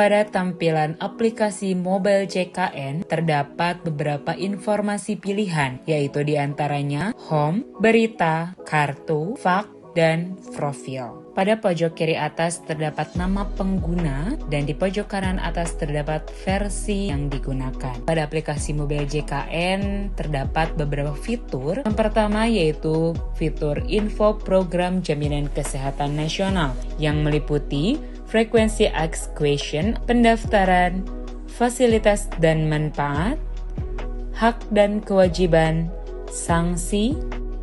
Pada tampilan aplikasi mobile JKN, terdapat beberapa informasi pilihan, yaitu diantaranya home, berita, kartu, fak, dan profil. Pada pojok kiri atas terdapat nama pengguna dan di pojok kanan atas terdapat versi yang digunakan. Pada aplikasi mobile JKN terdapat beberapa fitur. Yang pertama yaitu fitur info program jaminan kesehatan nasional yang meliputi frekuensi Ask Question, pendaftaran, fasilitas dan manfaat, hak dan kewajiban, sanksi,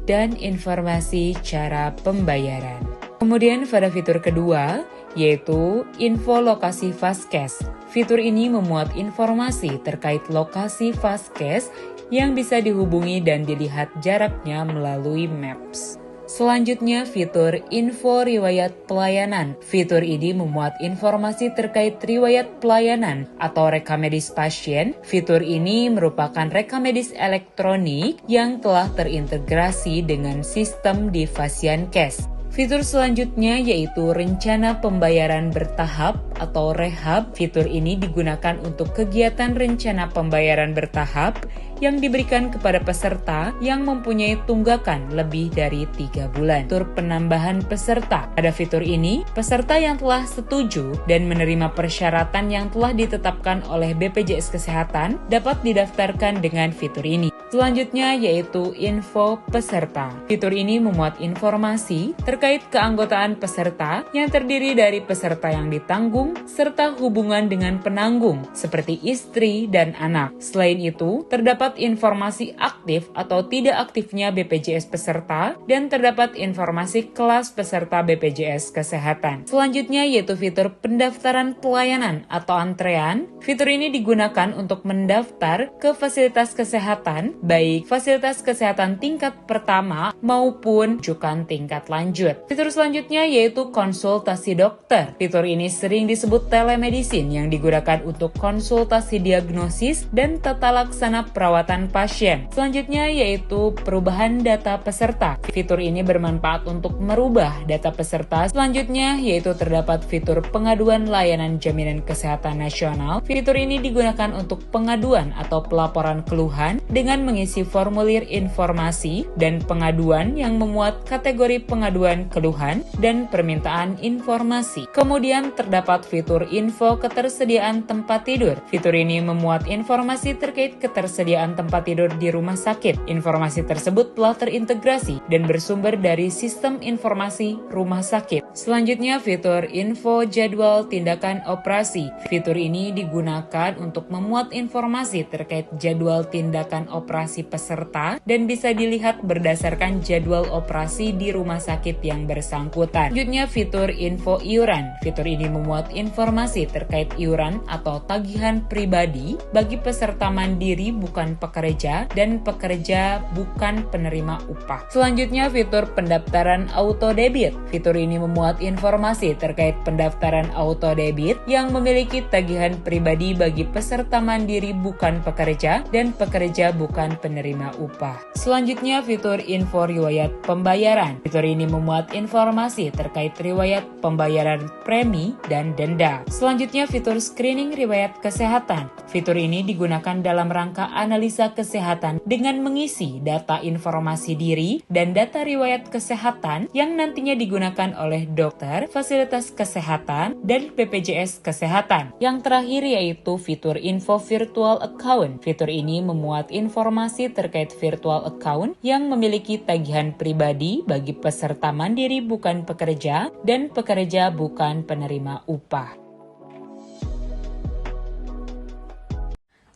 dan informasi cara pembayaran. Kemudian pada fitur kedua, yaitu info lokasi Vaskes. Fitur ini memuat informasi terkait lokasi Vaskes yang bisa dihubungi dan dilihat jaraknya melalui Maps. Selanjutnya, fitur info riwayat pelayanan. Fitur ini memuat informasi terkait riwayat pelayanan atau rekam medis pasien. Fitur ini merupakan rekam medis elektronik yang telah terintegrasi dengan sistem di Fasiankes. Fitur selanjutnya yaitu rencana pembayaran bertahap atau rehab. Fitur ini digunakan untuk kegiatan rencana pembayaran bertahap yang diberikan kepada peserta yang mempunyai tunggakan lebih dari 3 bulan. Fitur penambahan peserta. Pada fitur ini, peserta yang telah setuju dan menerima persyaratan yang telah ditetapkan oleh BPJS Kesehatan dapat didaftarkan dengan fitur ini. Selanjutnya yaitu info peserta. Fitur ini memuat informasi terkait keanggotaan peserta yang terdiri dari peserta yang ditanggung serta hubungan dengan penanggung seperti istri dan anak. Selain itu, terdapat informasi aktif atau tidak aktifnya BPJS peserta dan terdapat informasi kelas peserta BPJS Kesehatan. Selanjutnya yaitu fitur pendaftaran pelayanan atau antrean. Fitur ini digunakan untuk mendaftar ke fasilitas kesehatan, baik fasilitas kesehatan tingkat pertama maupun rujukan tingkat lanjut. Fitur selanjutnya yaitu konsultasi dokter. Fitur ini sering disebut telemedicine yang digunakan untuk konsultasi diagnosis dan tata laksana perawatan pasien. Selanjutnya yaitu perubahan data peserta. Fitur ini bermanfaat untuk merubah data peserta. Selanjutnya yaitu terdapat fitur pengaduan layanan jaminan kesehatan nasional. Fitur ini digunakan untuk pengaduan atau pelaporan keluhan dengan mengisi formulir informasi dan pengaduan yang memuat kategori pengaduan keluhan dan permintaan informasi. Kemudian terdapat fitur info ketersediaan tempat tidur. Fitur ini memuat informasi terkait ketersediaan tempat tidur di rumah sakit. Informasi tersebut telah terintegrasi dan bersumber dari sistem informasi rumah sakit. Selanjutnya fitur info jadwal tindakan operasi. Fitur ini digunakan untuk memuat informasi terkait jadwal tindakan operasi peserta dan bisa dilihat berdasarkan jadwal operasi di rumah sakit yang bersangkutan. Selanjutnya fitur info iuran. Fitur ini memuat informasi terkait iuran atau tagihan pribadi bagi peserta mandiri bukan pekerja dan pekerja bukan penerima upah. Selanjutnya fitur pendaftaran auto debit. Fitur ini memuat informasi terkait pendaftaran auto debit yang memiliki tagihan pribadi bagi peserta mandiri bukan pekerja dan pekerja bukan penerima upah. Selanjutnya fitur info riwayat pembayaran. Fitur ini memuat informasi terkait riwayat pembayaran premi dan denda. Selanjutnya fitur screening riwayat kesehatan. Fitur ini digunakan dalam rangka analisa kesehatan dengan mengisi data informasi diri dan data riwayat kesehatan yang nantinya digunakan oleh dokter, fasilitas kesehatan, dan BPJS Kesehatan. Yang terakhir yaitu fitur info virtual account. Fitur ini memuat informasi terkait virtual account yang memiliki tagihan pribadi bagi peserta mandiri bukan pekerja dan pekerja bukan penerima upah.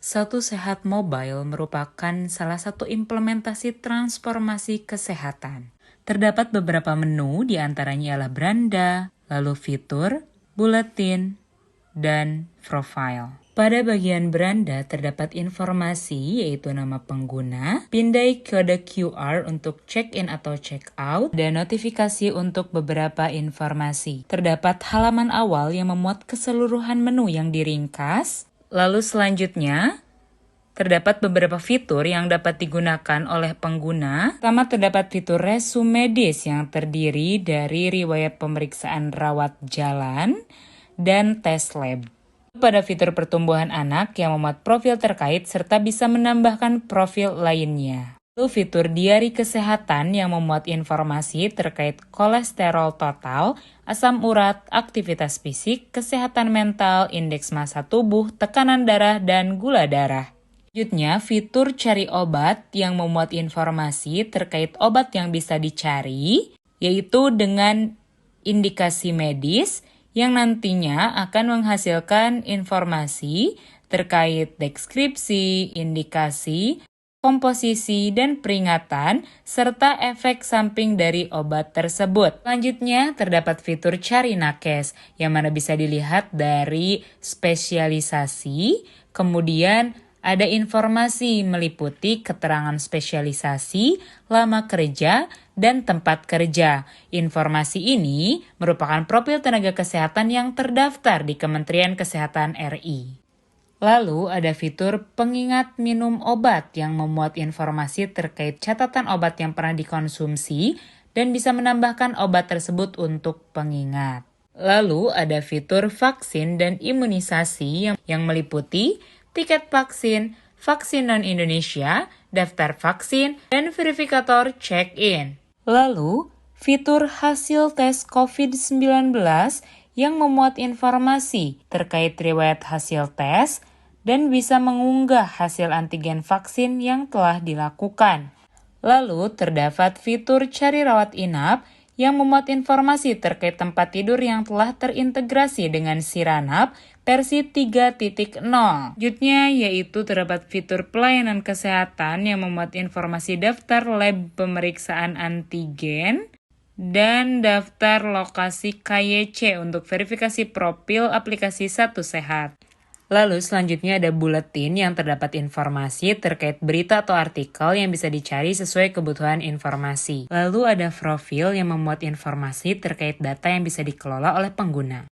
Satu Sehat Mobile merupakan salah satu implementasi transformasi kesehatan. Terdapat beberapa menu, diantaranya ialah beranda, lalu fitur, buletin, dan profile. Pada bagian beranda terdapat informasi yaitu nama pengguna, pindai kode QR untuk check-in atau check-out, dan notifikasi untuk beberapa informasi. Terdapat halaman awal yang memuat keseluruhan menu yang diringkas. Lalu selanjutnya, terdapat beberapa fitur yang dapat digunakan oleh pengguna. Pertama terdapat fitur resume medis yang terdiri dari riwayat pemeriksaan rawat jalan dan tes lab. Pada fitur pertumbuhan anak yang memuat profil terkait serta bisa menambahkan profil lainnya. Lalu fitur diari kesehatan yang memuat informasi terkait kolesterol total, asam urat, aktivitas fisik, kesehatan mental, indeks massa tubuh, tekanan darah, dan gula darah. Selanjutnya, fitur cari obat yang memuat informasi terkait obat yang bisa dicari, yaitu dengan indikasi medis yang nantinya akan menghasilkan informasi terkait deskripsi, indikasi, komposisi, dan peringatan, serta efek samping dari obat tersebut. Selanjutnya, terdapat fitur cari nakes, yang mana bisa dilihat dari spesialisasi, kemudian ada informasi meliputi keterangan spesialisasi, lama kerja, dan tempat kerja. Informasi ini merupakan profil tenaga kesehatan yang terdaftar di Kementerian Kesehatan RI. Lalu ada fitur pengingat minum obat yang memuat informasi terkait catatan obat yang pernah dikonsumsi dan bisa menambahkan obat tersebut untuk pengingat. Lalu ada fitur vaksin dan imunisasi yang meliputi tiket vaksin, vaksin non-Indonesia, daftar vaksin, dan verifikator check-in. Lalu, fitur hasil tes COVID-19 yang memuat informasi terkait riwayat hasil tes dan bisa mengunggah hasil antigen vaksin yang telah dilakukan. Lalu, terdapat fitur cari rawat inap yang memuat informasi terkait tempat tidur yang telah terintegrasi dengan Siranap versi 3.0. Selanjutnya yaitu terdapat fitur pelayanan kesehatan yang memuat informasi daftar lab pemeriksaan antigen dan daftar lokasi KYC untuk verifikasi profil aplikasi Satu Sehat. Lalu selanjutnya ada buletin yang terdapat informasi terkait berita atau artikel yang bisa dicari sesuai kebutuhan informasi. Lalu ada profil yang memuat informasi terkait data yang bisa dikelola oleh pengguna.